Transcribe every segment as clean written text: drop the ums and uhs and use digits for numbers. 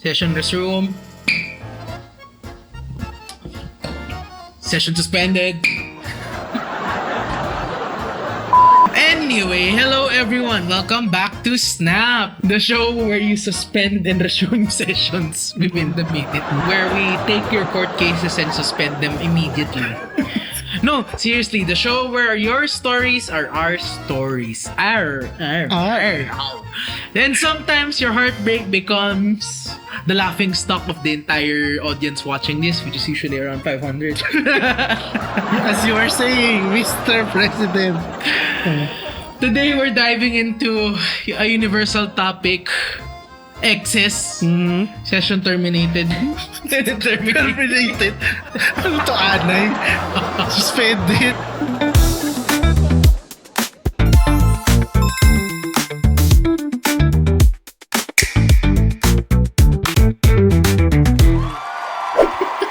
Session resumed. Session suspended. Anyway, hello everyone. Welcome back to Snap, the show where you suspend and resume sessions within the minute, where we take your court cases and suspend them immediately. No, seriously, the show where your stories are our stories. Then sometimes your heartbreak becomes the laughing stock of the entire audience watching this, which is usually around 500. As you were saying, Mr. President. Today we're diving into a universal topic. Excess. Session terminated. Terminated. Ano to, anay? Suspended.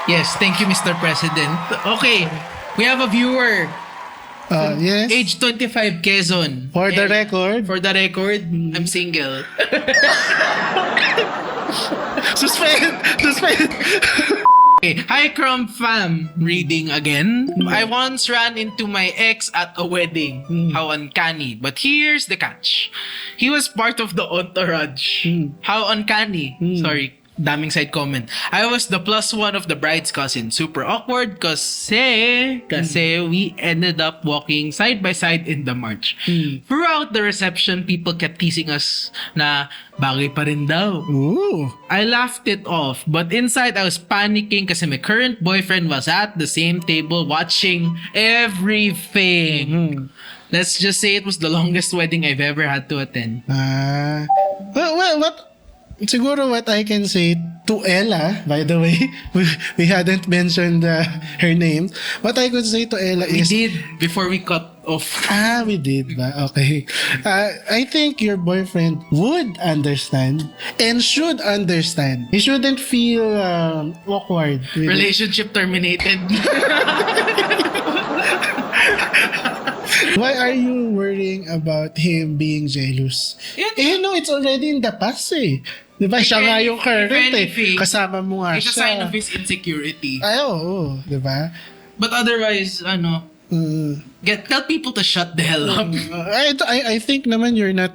Yes, thank you, Mr. President. Okay, we have a viewer. Yes. Age 25, Quezon. For the record. For the record, I'm single. Suspend! Okay. Hi, Crumb fam. Reading again. I once ran into my ex at a wedding. How uncanny. But here's the catch. He was part of the entourage. How uncanny. Sorry. Daming side comment. I was the plus one of the bride's cousin. Super awkward kasi we ended up walking side by side in the march. Throughout the reception, people kept teasing us na bagay pa rin daw. Ooh. I laughed it off, but inside I was panicking kasi my current boyfriend was at the same table watching everything. Let's just say it was the longest wedding I've ever had to attend. Well, what? Siguro what I can say to Ella, by the way, we hadn't mentioned her name. What I could say to Ella is... We did before we cut off. We did ba? Okay. I think your boyfriend would understand and should understand. He shouldn't feel awkward. Relationship terminated. Why are you worrying about him being jealous? No, it's already in the past eh. Diba? Siya nga yung current eh. Kasama mo nga it's siya. It's a sign of his insecurity. Ay, oo. Diba? But otherwise, tell people to shut the hell up. I think naman you're not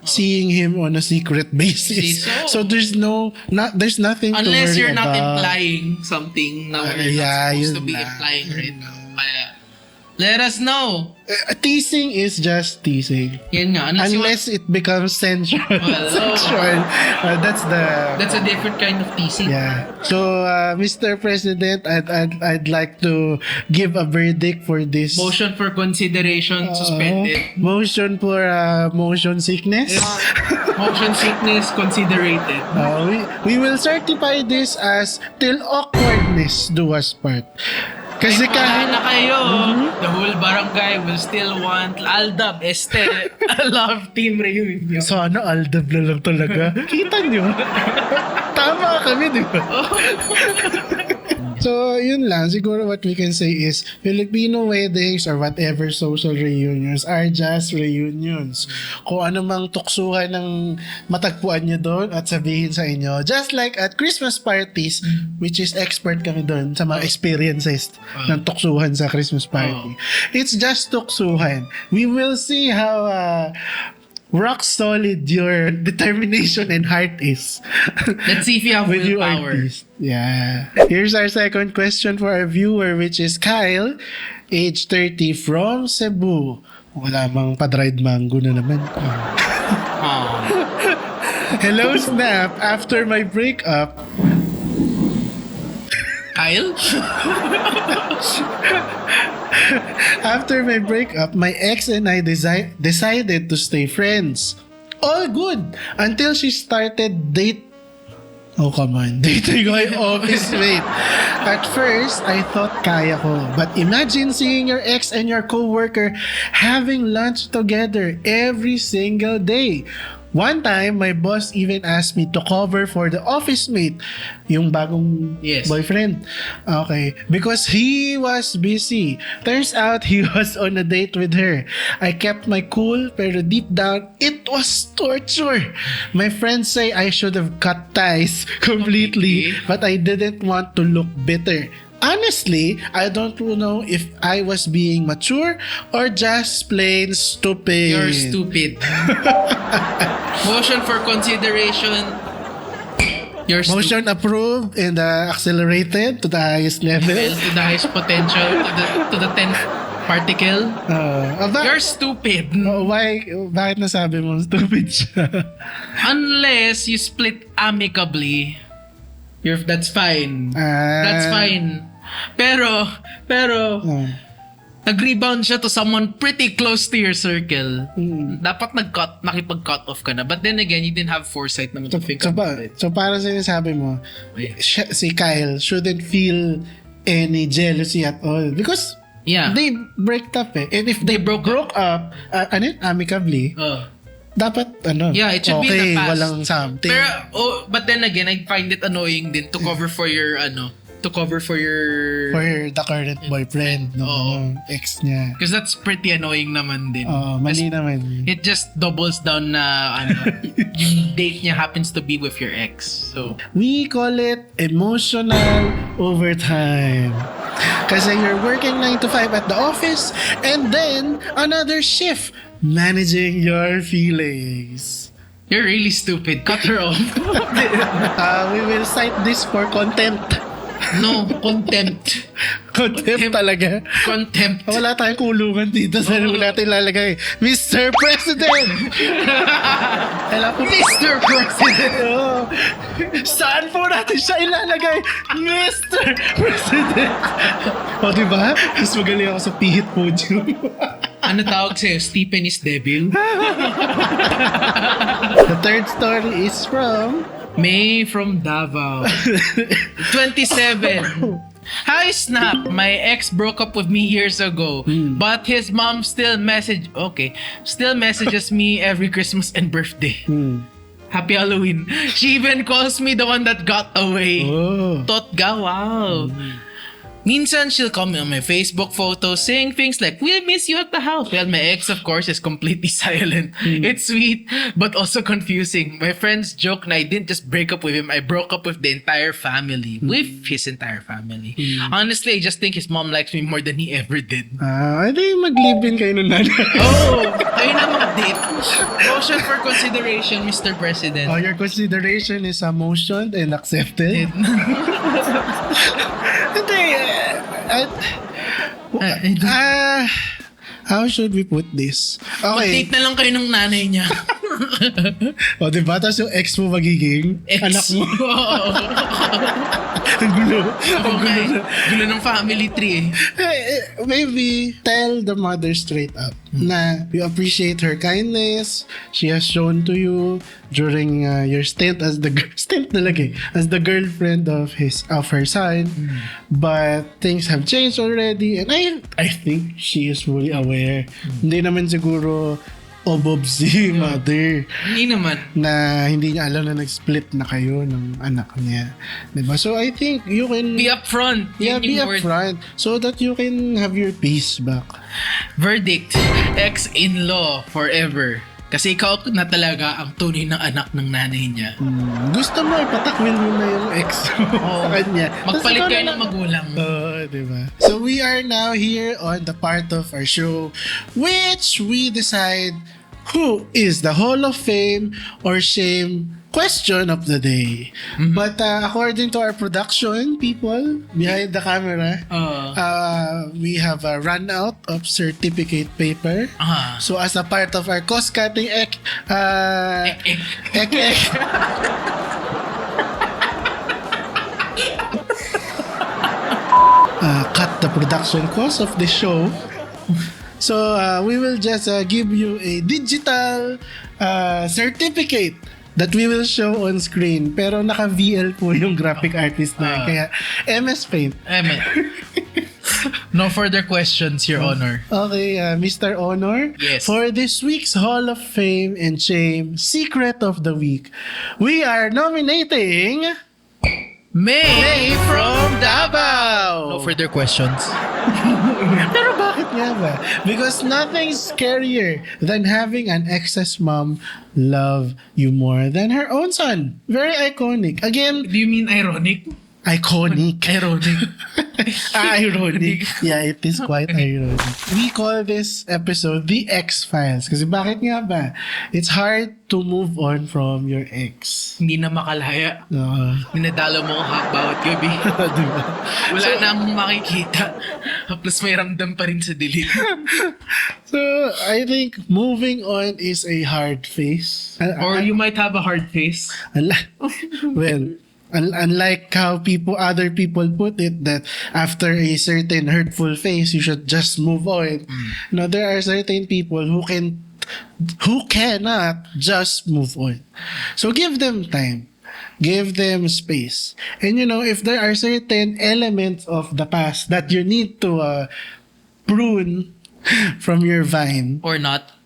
seeing him on a secret basis. So there's nothing to worry about. Unless you're not implying something na we're not supposed to be implying right now. Kaya, let us know. Teasing is just teasing. Yan nga. Unless it becomes sensual. Sexual. That's a different kind of teasing. Yeah. So, Mr. President, I'd like to give a verdict for this. Motion for consideration suspended. Motion for motion sickness. Motion sickness considerated. We will certify this as till awkwardness do us part. Kasi kahit na kayo, the whole barangay will still want Aldab, Este, love team reunion. Sana Aldab na lang talaga. Kita nyo? Tama kami, di ba? So, yun lang. Siguro what we can say is Filipino weddings or whatever social reunions are just reunions. Kung ano mang tuksuhan ng matagpuan nyo doon at sabihin sa inyo. Just like at Christmas parties, which is expert kami doon sa mga experiences ng tuksuhan sa Christmas party. It's just tuksuhan. We will see how rock solid your determination and heart is. Let's see if you have willpower. Yeah. Here's our second question for our viewer, which is Kyle, age 30, from Cebu. Wala mang pa-dried mango na naman. Hello, Snap. After my breakup... Kyle? After my breakup, my ex and I decided to stay friends. All good until she started dating my office mate. At first, I thought kaya ko. But imagine seeing your ex and your coworker having lunch together every single day. One time, my boss even asked me to cover for the office mate, yung bagong Yes. boyfriend. Okay. Because he was busy. Turns out, he was on a date with her. I kept my cool, pero deep down, it was torture. My friends say I should have cut ties completely, but I didn't want to look bitter. Honestly, I don't know if I was being mature or just plain stupid. You're stupid. Motion for consideration. You're Motion approved and accelerated to the highest level. To the highest potential, to the 10th particle. You're stupid. Why? Bakit nasabi mo stupid siya? Unless you split amicably, that's fine. That's fine. Pero, nag-rebound siya to someone pretty close to your circle. Dapat nakipag-cut off ka na. But then again, you didn't have foresight naman to think about it. So para sinasabi mo, si Kyle shouldn't feel any jealousy at all. Because they break up eh. And if they broke up, amicably, dapat it should be in the past. Walang something. Pero, but then again, I find it annoying din to cover for your the current boyfriend ex niya. Because that's pretty annoying naman din. Mali naman. It just doubles down na yung date niya happens to be with your ex. So we call it emotional overtime. Kasi you're working 9 to 5 at the office and then another shift managing your feelings. You're really stupid. Cut her off. We will cite this for contempt. No, contempt. Contempt talaga. Contempt. Wala tayong kulungan dito sa natin lalagay. Mr. President! Alam po, Mr. President! Saan po natin siya ilalagay? Mr. President! Diba? Mas magaling ako sa pihit podium. Ano tawag sa'yo? Stephen is devil? The third story is from May from Davao. 27. Hi Snap, my ex broke up with me years ago, but his mom still messages me every Christmas and birthday. Happy Halloween. She even calls me the one that got away. Totga, wow. Minsan, she'll comment on my Facebook photos saying things like, "We'll miss you at the house." Well, my ex, of course, is completely silent. It's sweet, but also confusing. My friends joke na I didn't just break up with him, I broke up with the entire family. With his entire family. Honestly, I just think his mom likes me more than he ever did. I think mag-live-in kayo nun nanay. Kayo na mag-date. Motion for consideration, Mr. President. Your consideration is a motion and accepted. How should we put this? Okay. Mag-date na lang kayo ng nanay niya. Diba? Tapos yung ex mo magiging anak mo. Ang gulo. Gulo ng family tree Maybe tell the mother straight up na you appreciate her kindness she has shown to you during your stint as the girlfriend of her son, but things have changed already and I think she is fully aware. Hindi naman siguro obob si mother. Hindi naman. Na hindi niya alam na nag-split na kayo ng anak niya. Diba? So I think you can be upfront. Yeah, be upfront so that you can have your peace back. Verdict, ex-in-law forever. Kasi ikaw na talaga ang tunay ng anak ng nanay niya. Gusto mo, ipatakwil mo na yung ex mo sa kanya. Magpalit kayo ng magulang. Diba? So we are now here on the part of our show which we decide who is the Hall of Fame or Shame question of the day. But according to our production people behind the camera, we have a run out of certificate paper. So as a part of our cost cutting cut the production cost of the show. So we will just give you a digital certificate that we will show on screen. Pero naka-VL po yung graphic artist na. Kaya MS Paint. No further questions, Your Honor. Okay, Mr. Honor. Yes. For this week's Hall of Fame and Shame Secret of the Week, we are nominating May from Davao. No further questions. Pero bakit nga ba? Because nothing's scarier than having an ex's mom love you more than her own son. Very iconic. Again, Do you mean ironic? iconic. Ironic. Ironic. Yeah, it is quite ironic. We call this episode the X-Files. Kasi bakit nga ba? It's hard to move on from your ex. Hindi na makalaya. Minadalo mo ang bawat gabi. Diba? Wala na akong makikita. Plus may ramdam pa rin sa dilim. So, I think moving on is a hard phase. Or you might have a hard face. Unlike how other people put it, that after a certain hurtful phase, you should just move on. No, there are certain people who cannot just move on. So give them time. Give them space. And if there are certain elements of the past that you need to prune from your vine, Or not.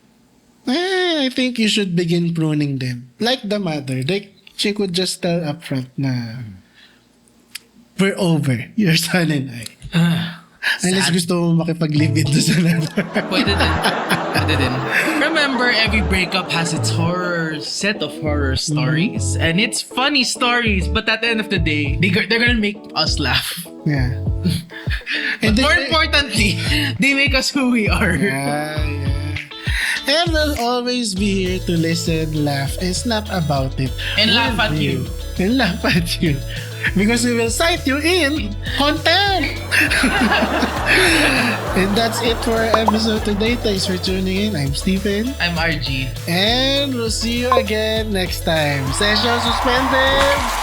I think you should begin pruning them. Like the mother. She could just tell upfront na we're over, your son and I. Unless gusto mo makipag-live-in to sa Pwede din. Pwede din. Remember, every breakup has its set of horror stories. And it's funny stories, but at the end of the day, they're gonna make us laugh. Yeah. But more importantly, they make us who we are. Yeah. And we'll always be here to listen, laugh, and snap about it. And laugh at you. And laugh at you. Because we will cite you in content! And that's it for our episode today. Thanks for tuning in. I'm Stephen. I'm RG. And we'll see you again next time. Session suspended!